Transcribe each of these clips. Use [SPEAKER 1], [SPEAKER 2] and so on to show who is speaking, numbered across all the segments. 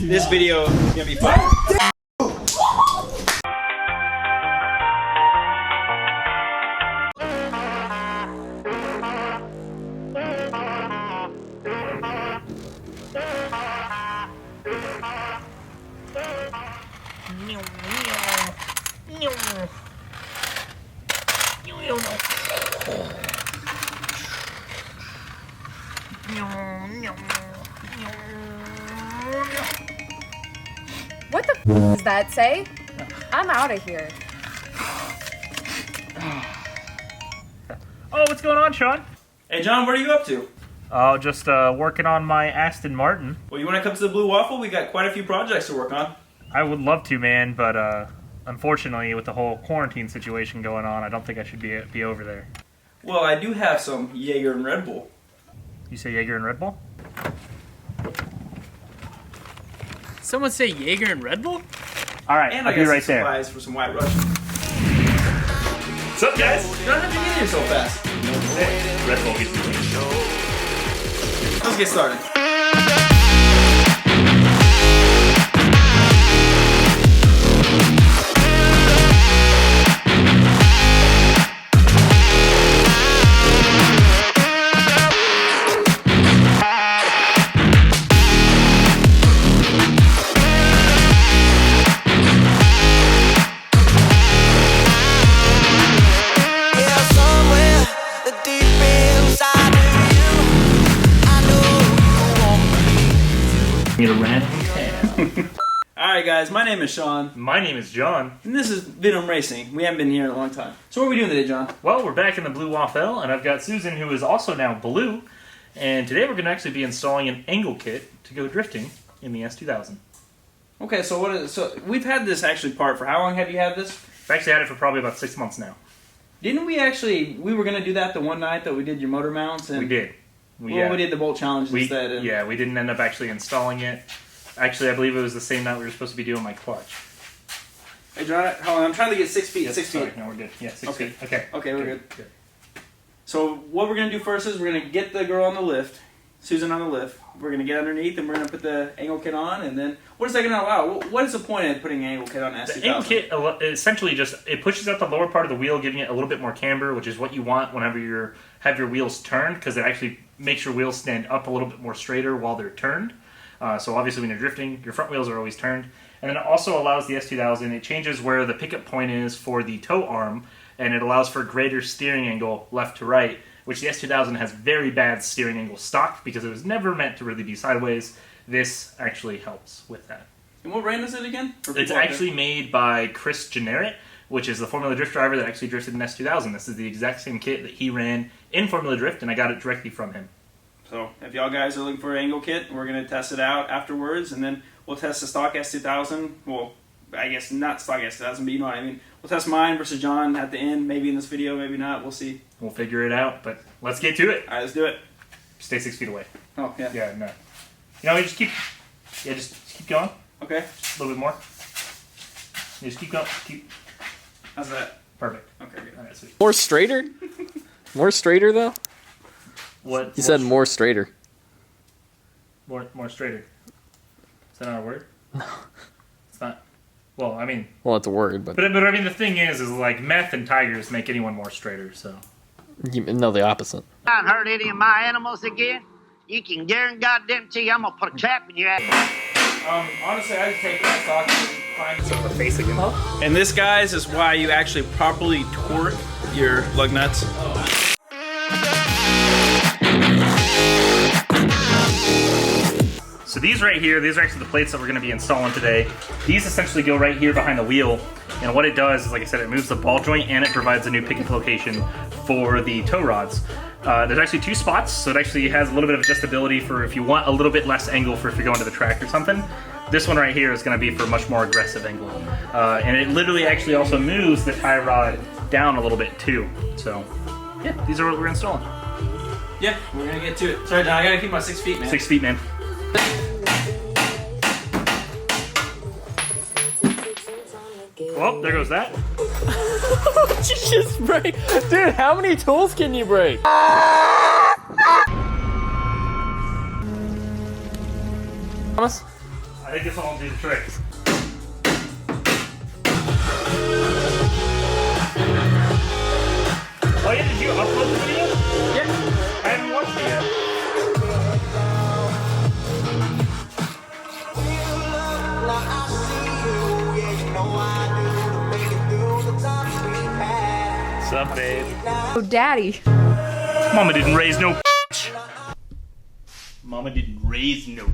[SPEAKER 1] This video is gonna be fun.
[SPEAKER 2] What the f does that say? I'm out of here.
[SPEAKER 3] Oh, what's going on, Sean?
[SPEAKER 1] Hey John, what are you up to?
[SPEAKER 3] Oh, just working on my Aston Martin.
[SPEAKER 1] Well, you wanna come to the Blue Waffle? We got quite a few projects to work on.
[SPEAKER 3] I would love to, man, but unfortunately, with the whole quarantine situation going on, I don't think I should be over there.
[SPEAKER 1] Well, I do have some Jaeger and Red Bull.
[SPEAKER 3] You say Jaeger and Red Bull?
[SPEAKER 4] Someone say Jaeger and Red Bull?
[SPEAKER 3] All right,
[SPEAKER 1] And
[SPEAKER 3] I'll
[SPEAKER 1] I
[SPEAKER 3] be
[SPEAKER 1] got
[SPEAKER 3] right
[SPEAKER 1] some
[SPEAKER 3] there.
[SPEAKER 1] supplies for some White Russian.
[SPEAKER 3] What's up, guys?
[SPEAKER 1] John, how'd you get here so fast?
[SPEAKER 3] Red Bull gets me.
[SPEAKER 1] Let's get started. Alright guys, my name is Sean,
[SPEAKER 3] My name is John.
[SPEAKER 1] and this is Venom Racing. We haven't been here in a long time. So what are we doing today, John?
[SPEAKER 3] Well, we're back in the Blue Waffle, and I've got Susan, who is also now blue. And today we're going to actually be installing an angle kit to go drifting in the S2000.
[SPEAKER 1] Okay, so we've had this actually part for how long have you had this?
[SPEAKER 3] I've actually had it for probably about 6 months now.
[SPEAKER 1] Didn't we were going to do that the one night that we did your motor mounts? And,
[SPEAKER 3] We did.
[SPEAKER 1] We did the bolt challenge instead. And,
[SPEAKER 3] Yeah, we didn't end up actually installing it. Actually, I believe it was the same night we were supposed to be doing my clutch.
[SPEAKER 1] Hey John, hold on, I'm trying to get 6 feet. 6
[SPEAKER 3] Sorry,
[SPEAKER 1] feet.
[SPEAKER 3] no, we're good. Yeah, 6
[SPEAKER 1] Okay.
[SPEAKER 3] feet. Okay.
[SPEAKER 1] Okay, we're good. So what we're going to do first is we're going to get the girl on the lift, Susan on the lift. We're going to get underneath and we're going to put the angle kit on, and then what is that going to allow? What is the point of putting an angle kit on S2000?
[SPEAKER 3] The angle kit essentially just it pushes out the lower part of the wheel, giving it a little bit more camber, which is what you want whenever you have your wheels turned, because it actually makes your wheels stand up a little bit more straighter while they're turned. So obviously when you're drifting, your front wheels are always turned. And then it also allows the S2000, it changes where the pickup point is for the tow arm, and it allows for greater steering angle left to right, which the S2000 has very bad steering angle stock because it was never meant to really be sideways. This actually helps with that.
[SPEAKER 1] And what brand is it again?
[SPEAKER 3] It's actually made by Chris Generet, which is the Formula Drift driver that actually drifted in S2000. This is the exact same kit that he ran in Formula Drift, and I got it directly from him.
[SPEAKER 1] So if y'all guys are looking for an angle kit, we're going to test it out afterwards, and then we'll test the stock S2000. Well, I guess not stock S2000, but you know what I mean. We'll test mine versus John at the end, maybe in this video, maybe not. We'll see.
[SPEAKER 3] We'll figure it out, but let's get to it.
[SPEAKER 1] All right, let's do it.
[SPEAKER 3] Stay 6 feet away.
[SPEAKER 1] Oh, yeah.
[SPEAKER 3] Yeah, no. You know, you just keep going.
[SPEAKER 1] Okay.
[SPEAKER 3] Just a little bit more. You just keep going.
[SPEAKER 1] How's that?
[SPEAKER 3] Perfect.
[SPEAKER 1] Okay, good.
[SPEAKER 3] All right, sweet.
[SPEAKER 5] More straighter? More straighter, though?
[SPEAKER 3] What?
[SPEAKER 5] You said more straighter.
[SPEAKER 3] More straighter. Is that not a word? No. It's not. Well, I mean.
[SPEAKER 5] Well, it's a word, but
[SPEAKER 3] I mean, the thing is like meth and tigers make anyone more straighter, so.
[SPEAKER 5] no, the opposite.
[SPEAKER 6] I hurt any of my animals again, you can guarantee I'm gonna put a trap in your ass.
[SPEAKER 1] Honestly, I just take that stock and find some.
[SPEAKER 3] The face again.
[SPEAKER 1] And this, guys, is why you actually properly torque your lug nuts.
[SPEAKER 3] So these right here, these are actually the plates that we're going to be installing today. These essentially go right here behind the wheel, and what it does is, like I said, it moves the ball joint and it provides a new pickup location for the tow rods. There's actually 2 spots, so it actually has a little bit of adjustability for if you want a little bit less angle for if you're going to the track or something. This one right here is going to be for much more aggressive angle. And it literally actually also moves the tie rod down a little bit too. So yeah, these are what we're installing.
[SPEAKER 1] Yeah, we're going to get to it. Sorry, John, I got to keep my 6 feet, man.
[SPEAKER 3] 6 feet, man. Well, there goes that.
[SPEAKER 5] You just break. Dude, how many tools can you break?
[SPEAKER 3] I I think this one will do the trick. Oh yeah, did you upload the video?
[SPEAKER 1] Yeah.
[SPEAKER 3] I haven't watched it yet. What's up, babe?
[SPEAKER 2] Oh, Daddy.
[SPEAKER 3] Mama didn't raise no Mama didn't raise no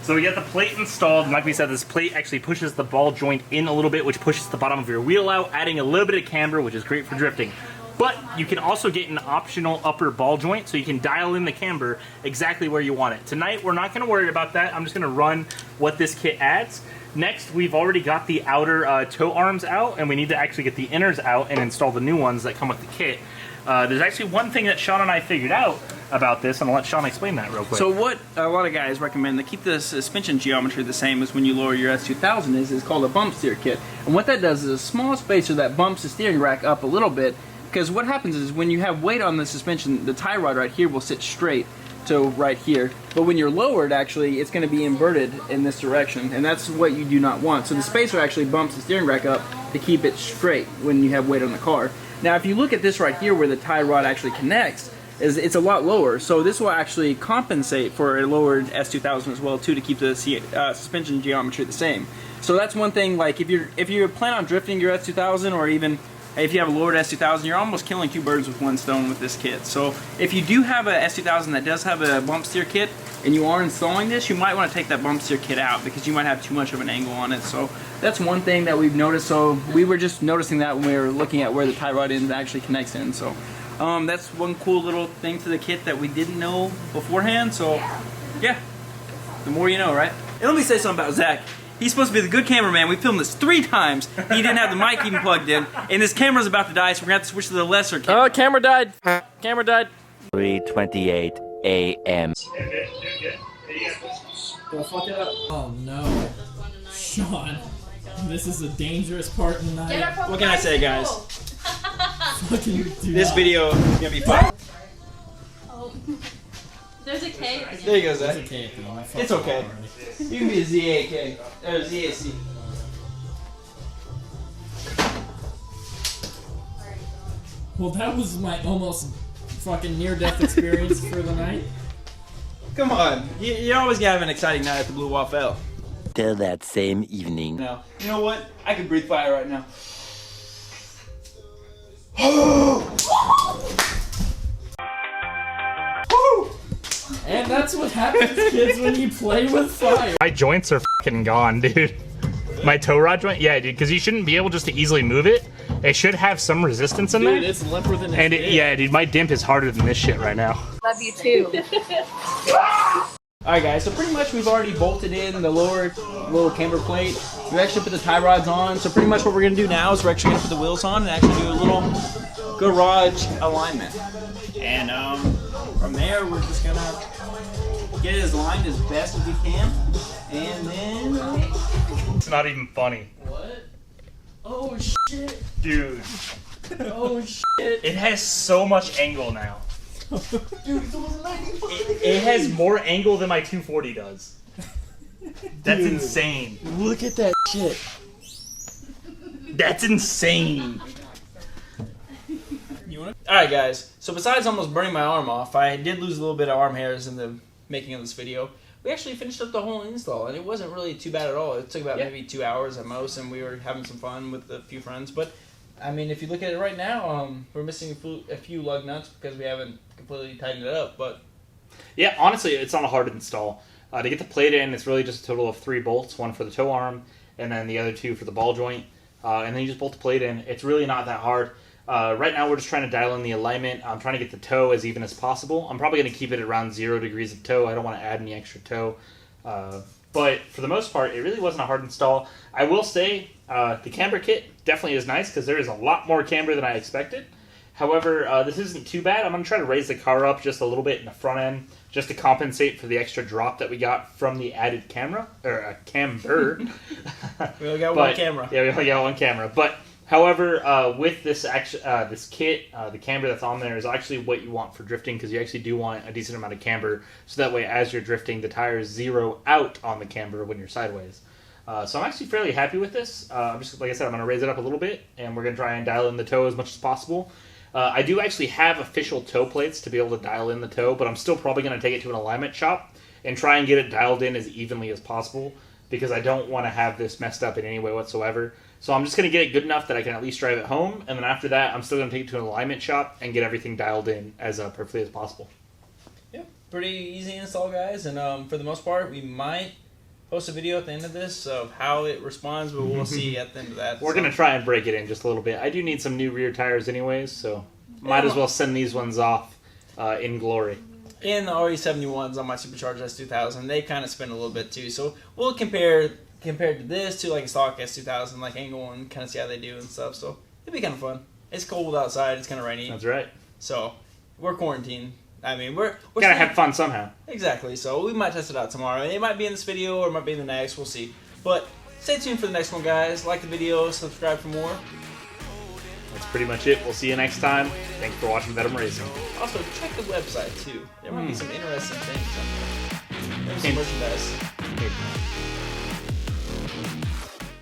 [SPEAKER 3] So we got the plate installed, and like we said, this plate actually pushes the ball joint in a little bit, which pushes the bottom of your wheel out, adding a little bit of camber, which is great for drifting. But you can also get an optional upper ball joint, so you can dial in the camber exactly where you want it. Tonight, we're not going to worry about that. I'm just going to run what this kit adds. Next, we've already got the outer toe arms out, and we need to actually get the inners out and install the new ones that come with the kit. There's actually one thing that Sean and I figured out about this, and I'll let Sean explain that real quick.
[SPEAKER 1] So what a lot of guys recommend to keep the suspension geometry the same as when you lower your S2000 is called a bump steer kit. And what that does is a small spacer that bumps the steering rack up a little bit, because what happens is when you have weight on the suspension, the tie rod right here will sit straight to right here. But when you're lowered, actually, it's going to be inverted in this direction, and that's what you do not want. So the spacer actually bumps the steering rack up to keep it straight when you have weight on the car. Now, if you look at this right here where the tie rod actually connects, it's a lot lower. So this will actually compensate for a lowered S2000 as well too, to keep the suspension geometry the same. So that's one thing. Like if you plan on drifting your S2000, or even if you have a lowered S2000, you're almost killing two birds with one stone with this kit. So if you do have a S2000 that does have a bump steer kit and you are installing this, you might want to take that bump steer kit out because you might have too much of an angle on it. So that's one thing that we've noticed. So we were just noticing that when we were looking at where the tie rod end actually connects in. So that's one cool little thing to the kit that we didn't know beforehand. So yeah, the more you know, right? And let me say something about Zach. He's supposed to be the good cameraman. We filmed this 3 times. He didn't have the mic even plugged in. And this camera's about to die, so we're going to have to switch to the lesser camera.
[SPEAKER 5] Oh, camera died. Camera died.
[SPEAKER 7] 3:28 a.m.
[SPEAKER 8] Oh no. Sean, this is a dangerous part in the night.
[SPEAKER 1] What can I say, guys?
[SPEAKER 8] Fucking do
[SPEAKER 1] This
[SPEAKER 8] not.
[SPEAKER 1] video is going to be fun.
[SPEAKER 9] Oh. There's a K.
[SPEAKER 1] There you go,
[SPEAKER 8] It's
[SPEAKER 1] Zach.
[SPEAKER 8] okay at the moment.
[SPEAKER 1] It's okay. You can be a ZAK, or ZAC.
[SPEAKER 8] Well, that was my almost fucking near-death experience for the night.
[SPEAKER 1] Come on. You're always going to have an exciting night at the Blue Waffle.
[SPEAKER 7] Till that same evening.
[SPEAKER 1] No. You know what? I could breathe fire right now.
[SPEAKER 8] And that's what happens, kids, when you play with fire.
[SPEAKER 3] My joints are fucking gone, dude. My toe rod joint? Yeah, dude, because you shouldn't be able just to easily move it. It should have some resistance in
[SPEAKER 8] Dude,
[SPEAKER 3] there.
[SPEAKER 8] it's limper than
[SPEAKER 3] And yeah, dude, my dimp is harder than this shit right now.
[SPEAKER 2] Love you too.
[SPEAKER 1] Alright guys, so pretty much we've already bolted in the lower little camber plate. We actually put the tie rods on, so pretty much what we're going to do now is we're actually going to put the wheels on and actually do a little garage alignment. And from there we're just going to get it as aligned as best as we can. And then...
[SPEAKER 3] It's not even funny.
[SPEAKER 8] What? Oh shit.
[SPEAKER 3] Dude,
[SPEAKER 8] Oh shit.
[SPEAKER 3] it has so much angle now. It has more angle than my 240 does. That's
[SPEAKER 8] Dude.
[SPEAKER 3] insane.
[SPEAKER 8] Look at that shit.
[SPEAKER 3] That's insane.
[SPEAKER 1] Alright guys, so besides almost burning my arm off, I did lose a little bit of arm hairs in the making of this video. We actually finished up the whole install, and it wasn't really too bad at all. It took about maybe 2 hours at most, and we were having some fun with a few friends. But, I mean, if you look at it right now, we're missing a few lug nuts because we haven't completely tightened it up, but...
[SPEAKER 3] Yeah, honestly, it's not a hard install. To get the plate in, it's really just a total of 3 bolts, one for the toe arm, and then the other 2 for the ball joint. And then you just bolt the plate in. It's really not that hard. Right now, we're just trying to dial in the alignment. I'm trying to get the toe as even as possible. I'm probably going to keep it around 0 degrees of toe. I don't want to add any extra toe. But for the most part, it really wasn't a hard install. I will say the camber kit definitely is nice because there is a lot more camber than I expected. However, this isn't too bad. I'm going to try to raise the car up just a little bit in the front end just to compensate for the extra drop that we got from the added camera, or camber.
[SPEAKER 1] We only got one camera.
[SPEAKER 3] Yeah, we only got one camera. But However, with this this kit, the camber that's on there is actually what you want for drifting, because you actually do want a decent amount of camber, so that way as you're drifting, the tires zero out on the camber when you're sideways. So I'm actually fairly happy with this. I'm just, like I said, I'm going to raise it up a little bit, and we're going to try and dial in the toe as much as possible. I do actually have official toe plates to be able to dial in the toe, but I'm still probably going to take it to an alignment shop and try and get it dialed in as evenly as possible, because I don't want to have this messed up in any way whatsoever. So I'm just going to get it good enough that I can at least drive it home, and then after that, I'm still going to take it to an alignment shop and get everything dialed in as perfectly as possible.
[SPEAKER 1] Yeah, pretty easy install, guys, and for the most part, we might post a video at the end of this of how it responds, but we'll see at the end of that.
[SPEAKER 3] We're going to try and break it in just a little bit. I do need some new rear tires anyways, so might as well send these ones off in glory.
[SPEAKER 1] And the RE71s on my Supercharged S2000, they kind of spin a little bit too, so we'll compare compared to this to like a stock S2000, like angle, and kind of see how they do and stuff. So it'd be kind of fun. It's cold outside. It's kind of rainy.
[SPEAKER 3] That's right.
[SPEAKER 1] So we're quarantined. I mean, we're
[SPEAKER 3] gotta have fun somehow.
[SPEAKER 1] Exactly. So we might test it out tomorrow. It might be in this video or it might be in the next. We'll see. But stay tuned for the next one, guys. Like the video, subscribe for more.
[SPEAKER 3] That's pretty much it. We'll see you next time. Thanks for watching Venom Racing.
[SPEAKER 1] Also, check the website too. There might be some interesting things on there. There's some merchandise.